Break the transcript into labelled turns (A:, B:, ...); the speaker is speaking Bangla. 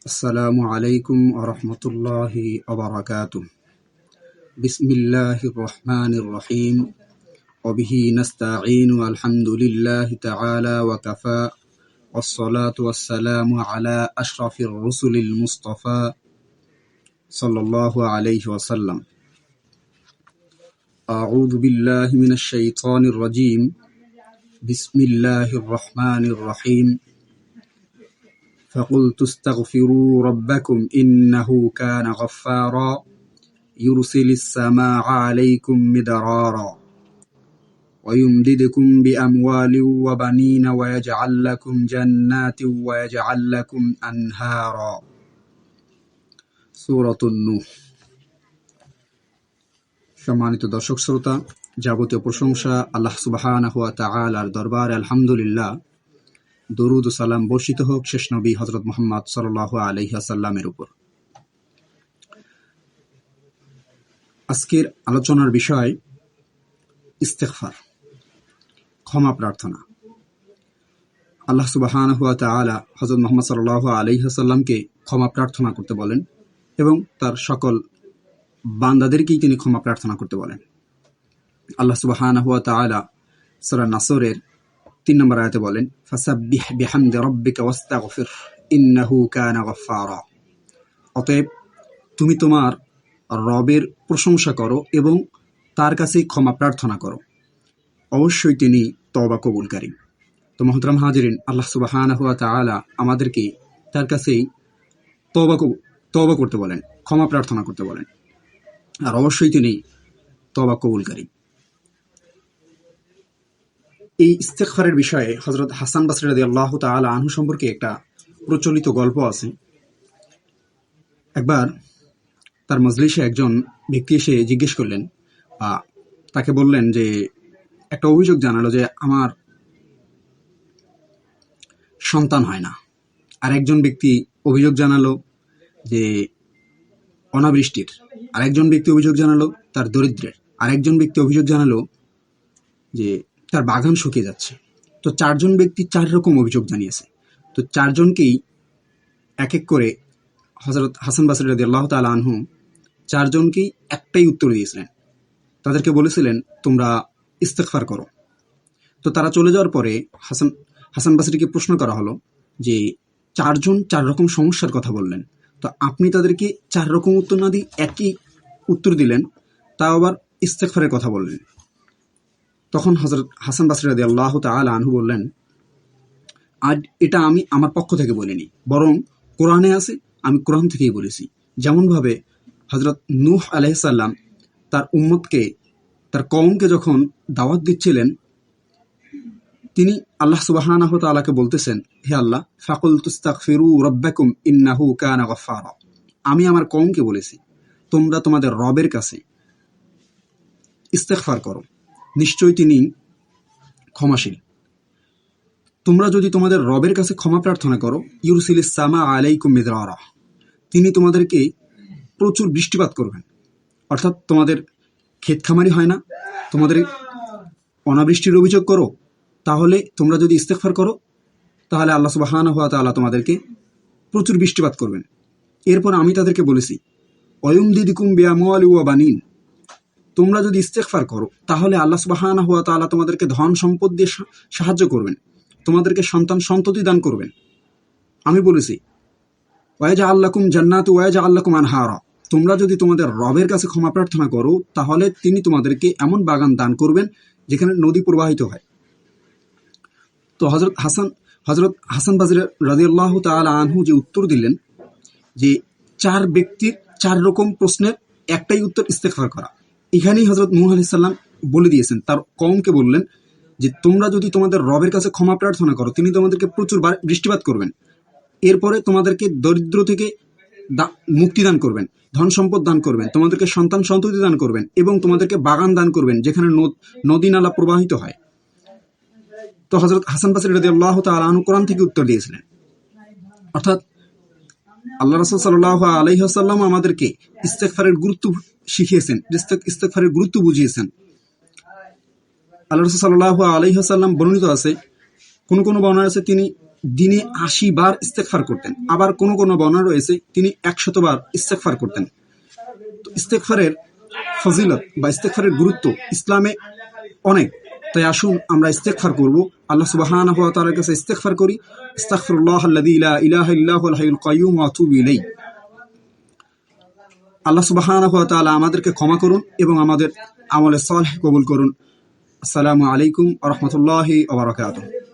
A: السلام عليكم ورحمة الله وبركاته. بسم الله الرحمن الرحيم وبه نستعين والحمد لله تعالى وكفى والصلاة والسلام على أشرف الرسل المصطفى صلى الله عليه وسلم. أعوذ بالله من الشيطان الرجيم. بسم الله الرحمن الرحيم. فقلت استغفروا ربكم إنه كان غفارا يرسل السماء عليكم مدرارا ويمددكم بأموال وبنين ويجعل لكم جنات ويجعل لكم أنهارا. সূরাত নূহ। সম্মানিত দর্শক শ্রোতা, যাবতীয় প্রশংসা আল্লাহ সুবহানাহু ওয়া তাআলার দরবারে আলহামদুলিল্লাহ। দরুদ ও সালাম বর্ষিত হোক শেষ নবী হযরত মুহাম্মদ সাল্লাল্লাহু আলাইহি ওয়াসাল্লামের উপর। আজকের আলোচনার বিষয় ইস্তিগফার, ক্ষমা প্রার্থনা। আল্লাহ সুবহানাহু ওয়া তাআলা হযরত মুহাম্মদ সাল্লাল্লাহু আলাইহি ওয়াসাল্লামকে ক্ষমা প্রার্থনা করতে বলেন এবং তার সকল বান্দাদেরকেই তিনি ক্ষমা প্রার্থনা করতে বলেন। আল্লাহ সুবহানাহু ওয়া তাআলা সূরা নাসরের 3 নম্বর আয়াতে বলেন, ফাসাব্বিহ বিহামদি রাব্বিকা ওয়াস্তাগফির ইন্নাহু কানা গাফফারা। অতএব তুমি তোমার রবের প্রশংসা করো এবং তার কাছে ক্ষমা প্রার্থনা করো, অবশ্যই তিনি তওবা কবুলকারী। তো মুহতারাম হাজিরিন, আল্লাহ সুবহানাহু ওয়া তাআলা আমাদেরকে তার কাছেই তওবা করতে বলেন, ক্ষমা প্রার্থনা করতে বলেন, আর অবশ্যই তিনি তওবা কবুলকারী। এই ইস্তিগফারের বিষয়ে হযরত হাসান বসরি রাদিয়াল্লাহু তাআলা আনহু সম্পর্কে একটা প্রচলিত গল্প আছে। একবার তার মজলিসে একজন ব্যক্তি এসে জিজ্ঞেস করলেন, তাকে বললেন যে একটা অভিযোগ জানালো যে আমার সন্তান হয় না। আর একজন ব্যক্তি অভিযোগ জানালো যে অনাবৃষ্টির, আর একজন ব্যক্তি অভিযোগ জানালো তার দরিদ্রের, আর একজন ব্যক্তি অভিযোগ জানালো যে তার বাগান শুকিয়ে যাচ্ছে। তো 4 জন ব্যক্তি 4 রকম অভিযোগ জানিয়েছে। তো 4 জনকেই এক এক করে হযরত হাসান বসরি রাদিয়াল্লাহু তাআলা আনহু 4 জনকেই একটাই উত্তর দিয়েছিলেন। তাদেরকে বলেছিলেন, তোমরা ইস্তিগফার করো। তো তারা চলে যাওয়ার পরে হাসান বসরিকে প্রশ্ন করা হলো যে 4 জন 4 রকম সমস্যার কথা বললেন, তো আপনি তাদেরকে 4 রকম উত্তর না দিয়ে একই উত্তর দিলেন, তাও আবার ইস্তিগফারের কথা বললেন। তখন হযরত হাসান বসরি রাদিয়াল্লাহু তাআলা আনহু বললেন, আজ এটা আমি আমার পক্ষ থেকে বলিনি, বরং কোরআনে আছে, আমি কোরআন থেকেই বলেছি। যেমনভাবে হযরত নূহ আলাইহিস সালাম তার উম্মতকে, তার কওমকে যখন দাওয়াত দিচ্ছিলেন, তিনি আল্লাহ সুবহানাহু ওয়া তাআলাকে বলতেছেন, হে আল্লাহ, ফাকুলতু ইস্তাগফিরু রাব্বাকুম ইন্নাহু কানা গাফফারা। আমি আমার কওমকে বলেছি, তোমরা তোমাদের রবের কাছে ইস্তিগফার করো, নিশ্চয়ই তিনি ক্ষমাশীল। তোমরা যদি তোমাদের রবের কাছে ক্ষমা প্রার্থনা করো, ইউরসিলিস সামা আলাইকুম মিদরারা, তিনি তোমাদেরকে প্রচুর বৃষ্টিপাত করবেন। অর্থাৎ তোমাদের ক্ষেত খামারি হয় না, তোমাদের অনাবৃষ্টির অভিযোগ করো, তাহলে তোমরা যদি ইস্তিগফার করো তাহলে আল্লাহ সুবহানাহু ওয়া তাআলা তোমাদেরকে প্রচুর বৃষ্টিপাত করবেন। এরপর আমি তাদেরকে বলেছি, ওয়ায়ুমদিদকুম বিআমওয়ালি ওয়া বানিন, তোমরা যদি ইস্তিগফার করো তাহলে আল্লাহ সুবহানাহু ওয়া তাআলা তোমাদেরকে ধন সম্পদ দিয়ে সাহায্য করবেন, তোমাদেরকে সন্তান সন্ততি দান করবেন। আমি বলেছি, ওয়ায়াজআল লাকুম জান্নাতু ওয়ায়াজআল লাকুম আনহারা, তোমরা যদি তোমাদের রবের কাছে ক্ষমা প্রার্থনা করো তাহলে তিনি তোমাদেরকে এমন বাগান দান করবেন যেখানে নদী প্রবাহিত হয়। তো হযরত হাসান বসরি রাদিয়াল্লাহু তাআলা আনহু যে উত্তর দিলেন যে 4 ব্যক্তির 4 রকম প্রশ্নের একটাই উত্তর ইস্তিগফার করা, এখানেই হযরত নূহ আলাইহিস সালাম বলে দিয়েছেন, তার কওমকে বললেন যে তোমরা যদি তোমাদের রবের কাছে ক্ষমা প্রার্থনা করো, তিনি তোমাদেরকে প্রচুর বৃষ্টিপাত করবেন, এরপরে তোমাদেরকে দরিদ্র থেকে মুক্তি দান করবেন, ধন সম্পদ দান করবেন, তোমাদেরকে সন্তান সন্ততি দান করবেন এবং তোমাদেরকে বাগান দান করবেন যেখানে নদী নালা প্রবাহিত হয়। তো হযরত হাসান বসরি রাদিয়াল্লাহু তাআলা আনহু কোরআন থেকে উত্তর দিয়েছিলেন। অর্থাৎ আল্লাহ রাসূল সাল্লাল্লাহু আলাইহি ওয়াসাল্লাম আমাদেরকে ইস্তিগফারের গুরুত্ব শিখিয়েছেন, ইস্তিগফারের গুরুত্ব বুঝিয়েছেন। আল্লাহ রাসূল সাল্লাল্লাহু আলাইহি ওয়াসাল্লাম বর্ণিত আছে, কোন বর্ণনা আছে তিনি দিনে ৮০ বার ইস্তেগফার করতেন। আবার কোনো কোনো বর্ণনা রয়েছে তিনি ১০০ বার ইস্তেগফার করতেন। তো ইস্তেগফারের ফজিলত বা ইস্তেগফারের গুরুত্ব ইসলামে অনেক। তাই আসুন আমরা ইস্তেগফার করব, আল্লাহ সুবহানাহু ওয়া তাআলার কাছে ইস্তেগফার করি। আস্তাগফিরুল্লাহাল্লাযী লা ইলাহা ইল্লা হুয়াল হাইয়ুল কাইয়্যুম ওয়া আতুবু ইলাইহি। আল্লাহ সুবহানাহু ওয়া তাআলা আমাদেরকে ক্ষমা করুন এবং আমাদের আমলে সালেহ কবুল করুন। আসসালামু আলাইকুম ওয়া রাহমাতুল্লাহি ওয়া বারাকাতুহু।